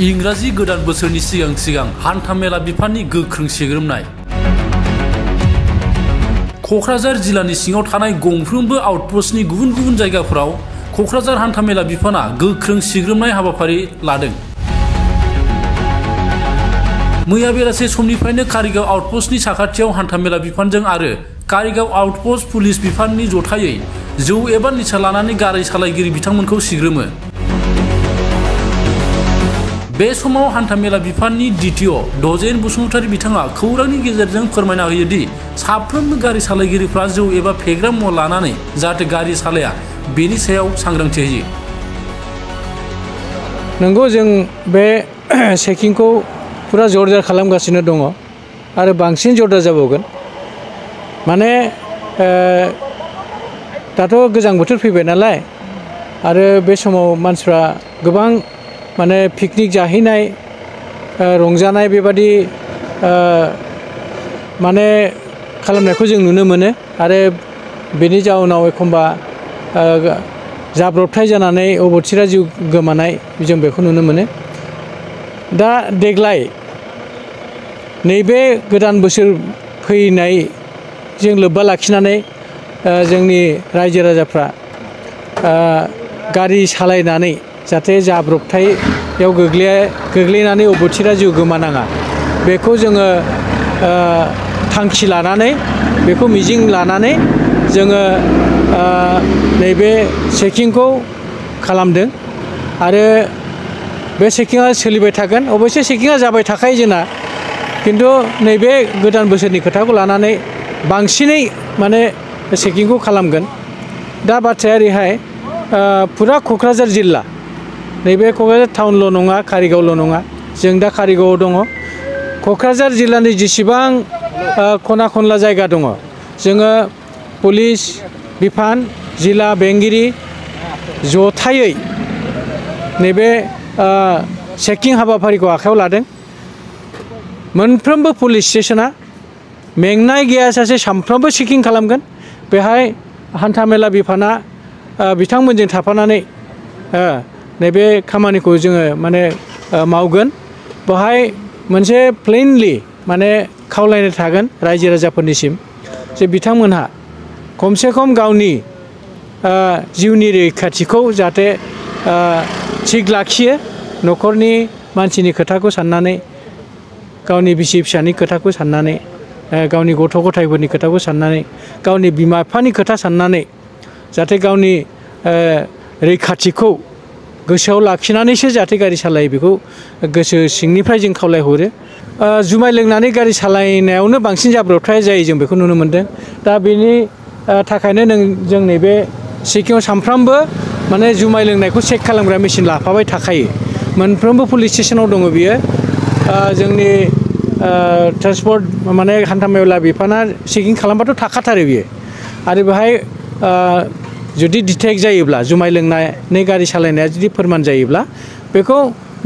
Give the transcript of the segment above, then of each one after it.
इंराजि गोदान बोसोरनि सिगां हान्थामेला बिफाननि गोख्रों सिग्रोमनाय। क'क्राझार जिल्लानि सिङाव थानाय गंफ्रोमबो आउटपोस्टनि गुबुन गुबुन जायगाफोराव क'क्राझार हान्थामेला बिफाना गोख्रों सिग्रोमनाय हाबाफारि लादों। मैया बेलासे समनिफ्रायनो कारिगाव आउटपोस्टनि साखाथियाव हान्थामेला बिफानजों आरो कारिगाव आउटपोस्ट पुलिस बिफाननि जथायै जौ एबा निसा लानानै गारि सालायगिरि बिथांमोनखौ सिग्रोमो। बे समाव हान्थामेला बिफाननि DTO दजेन बसुमतारी बिथाङा खौरांनि गेजेरजों फोरमायना होयो दि साफ्रोमबो गारि सालायगिरिफ्रा जौ एबा फेग्रा मुवा लानानै जाहाथे गारि सालाया बेनि सायाव सांग्रांथि होयो। नंगौ, जों बे चेकिंखौ पुरा जरदार खालामगासिनो दङ आरो बांसिन जरदार जाबावगोन। माने दाथ' गोजां बोथोर फैबाय नालाय आरो बे समाव मानसिफ्रा गोबां माने पिकनिक जाहैनाय रंजानाय बेबादि माने खालामनायखौ जों नुनो मोनो आरो बेनि जाउनाव एखमबा जाब्रबथाय जानानै अबथिरा जिउ गोमानाय जों बेखौ नुनो मोनो। दा देग्लाय नैबे गोदान बोसोर फैनायजों लोब्बा लाखिनानै जोंनि रायजो राजाफ्रा गारि सालायनानै जाहाथे जाब्रबथायाव गोग्लैनानै अबथिरा जिउ गोमानाङा बेखौ जोङो थांखि लानानै बेखौ मिजिं लानानै जोङो नैबे चेकिंखौ खालामदों आरो बे चेकिंआ सोलिबाय थागोन। अबयसे चेकिंआ जाबाय थाखायो जोंना, किन्तु नैबे गोदान बोसोरनि खोथाखौ लानानै बांसिनै माने चेकिंखौ खालामगोन। दा बाथ्राया ओरैहाय पुरा क'क्राझार जिल्ला, नैबे क'क्राझार टाउनल' नङा, कारिगावल' नङा, जों दा कारिगावआव दङ। क'क्राझार जिल्लानि जेसेबां खना खनला जायगा दङ जोङो पुलिस बिफान, जिल्ला बेंगिरि जथायै नैबे चेकिं हाबाफारिखौ आखायाव लादों। मोनफ्रोमबो पुलिस स्टेशना मेंनाय गैयाजासे सानफ्रोमबो चेकिं खालामगोन। बेहाय हान्थामेला बिफाना बिथांमोनजों थाफानानै नैबे खामानिखौ जोङो माने मावगोन। बेहाय मोनसे प्लेनलि माने खावलायनाय थागोन रायजो राजाफोरनिसिम जे बिथांमोनहा खमसे खम गावनि जिउनि रैखाथिखौ जाहाथे थिग लाखियो, न'खरनि मानसिनि खोथाखौ साननानै, गावनि बिसि फिसानि खोथाखौ साननानै, गावनि गथ' गथायफोरनि खोथाखौ साननानै, गावनि बिमा बिफानि खोथा साननानै जाहाथे गावनि रैखाथिखौ गोसोआव लाखिनानैसो जाहाथे गारि सालायो बेखौ गोसो सिंनिफ्राय जों खावलायहरो। जुमाय लोंनानै गारि सालायनायावनो बांसिन जाब्रबथाय जायो, जों बेखौ नुनो मोन्दों। दा बेनि थाखायनो जों नैबे चेकिंआव सानफ्रामबो माने जुमाय लोंनायखौ चेक खालामग्रा मेसिन लाफाबाय थाखायो। मोनफ्रोमबो पुलिस स्टेशनाव दङ बियो। जोंनि ट्रान्सपर्ट माने हान्थामेला बिफाना चेकिं खालामबाथ' थाखाथारो बियो। आरो बेहाय जुदि डिटेक्ट जायोब्ला, जुमाय लोंनानै गारि सालायनाया जुदि फोरमान जायोब्ला बेखौ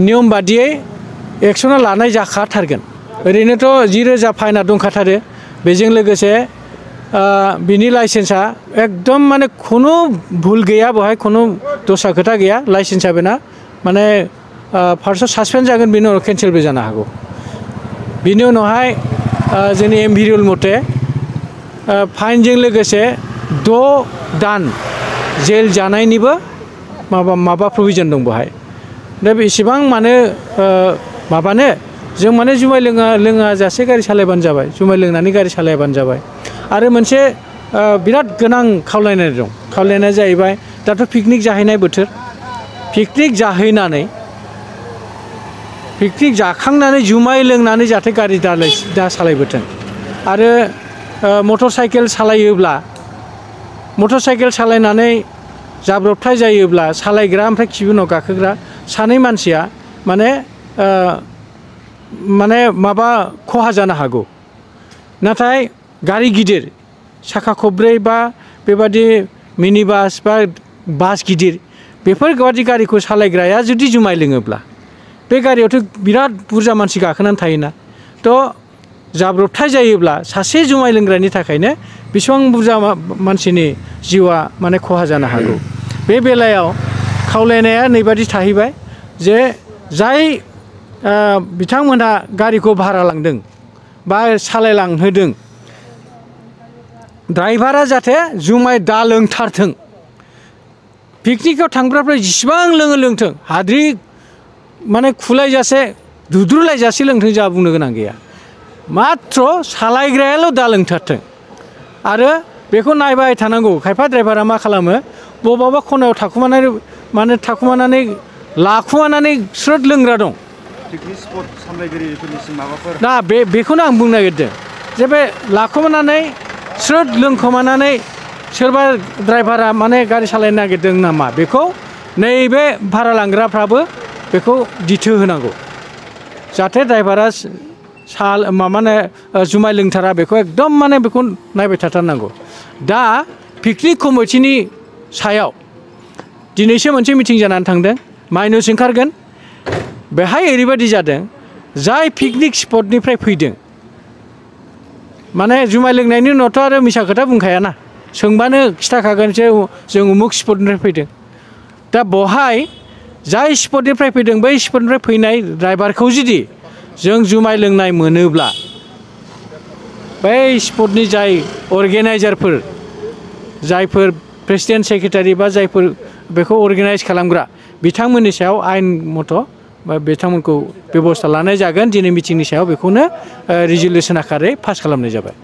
नियम बादियै एक्सना लानाय जाखाथारगोन। ओरैनोथ' 10,000 फाइना दंखाथारो। बेजों लोगोसे बिनि लाइसेन्सआ एकदम माने खुनु भुल गैया, बेवहाय खुनु दस्रा खोथा गैया। लाइसेन्सआ बेना माने फार्स्टआव सासपेन्ड जागोन, बेनि उनाव केन्सेलबो जानो हागौ। बिनि उनावहाय जोंनि MV रुल मथे फाइनजों लोगोसे 6 दान जेल जानायनिबो माबा प्रभिजन दं बेहाय। दा बेसेबां माबानो जों माने जुमाय लोङा जासे गारि सालायबानो जाबाय, जुमाय लोंनानै गारि सालायबानो जाबाय। आरो मोनसे बिराद गोनां खावलायनाय दं। खावलायनाया जाहैबाय दाथ' पिकनिक जाहैनाय बोथोर। पिकनिक जाखांनानै जुमाय लोंनानै जाहाथे गारि दा सालायबोथों। आरो मटर साइकेल सालायनानै जाब्रबथाय जायोब्ला सालायग्रा ओमफ्राय खिबु उनाव गाखोग्रा सानै मानसिया माने माबा खहा जानो हागौ। नाथाय गारि गिदिर साखा खबब्रै बा बेबादि मिनि बास बा बास गिदिर बेफोरबादि गारिखौ सालायग्राया जुदि जुमाय लोङोब्ला बे गारियावथ' बिराद बुरजा मानसि गाखोनानै थायोना, थ' जाब्रबथाय जायोब्ला सासे जुमाय लोंग्रानि थाखायनो बेसेबां बुरजा मानसिनि जिउआ माने खहा जानो हागौ। बे बेलायाव खावलायनाया नैबादि थाहैबाय जे जाय बिथांमोनहा गारिखौ भारा लांदों बा सालायलांहोदों ड्राइभारा जाहाथे जुमाय दा लोंथारथों पिकनिकआव थांग्राफ्रा जेसेबां लोङो लोंथों हाद्रि माने खुलायजासे दुद्रुलायजासे लोंथों जोंहा बुंनो गोनां गैया माथ्र सालायग्रायाल' दा लोंथारथों आरो बेखौ नायबाय थानांगौ खायफा ड्राइभारा मा खालामो बबावबा खनायाव थाखुमानानै लाखुमानानै स्रोद लोंग्रा दं पिकनिक स्पट सामलायगिरिफोरनिसिम माबाफोर दा बेखौनो आं बुंनो नागिरदों जे बे लाखुमानानै स्रोद लोंखोमानानै सोरबा ड्राइभारा माने गारि सालायनो नागिरदों नामा बेखौ नैबे भारा लांग्राफ्राबो बेखौ दिथो होनांगौ जाहाथे ड्राइभारा जुमाय लोंथारा बेखौ एकदम माने बेखौ नायबाय थाथारनांगौ दा पिकनिक कमिटिनि सायाव दिनैसो मोनसे मिटिं जानानै थांदों माइनस ओंखारगोन बेहाय ओरैबायदि जादों जाय पिकनिक स्पटनिफ्राय फैदों माने जुमाय लोंनायनि उनावथ' आरो मिसा खोथा बुंखायाना सोंबानो खिथाखागोन जे जों उमुक स्पटनिफ्राय फैदों दा बहाय जाय स्पटनिफ्राय फैदों बै स्पटनिफ्राय फैनाय ड्राइभारखौ जुदि जों जुमाय लोंनाय मोनोब्ला बै स्पटनि जाय अर्गेनाइजारफोर जायफोर प्रेसिडेन्ट सेक्रेटारि बा जायफोर बेखौ अर्गेनाइज खालामग्रा बिथांमोननि सायाव आयेन मथ' बा बिथांमोनखौ बेबस्था लानाय जागोन दिनै मिटिंनि सायाव बेखौनो रिजुलेसन आकारै पास खालामनाय जाबाय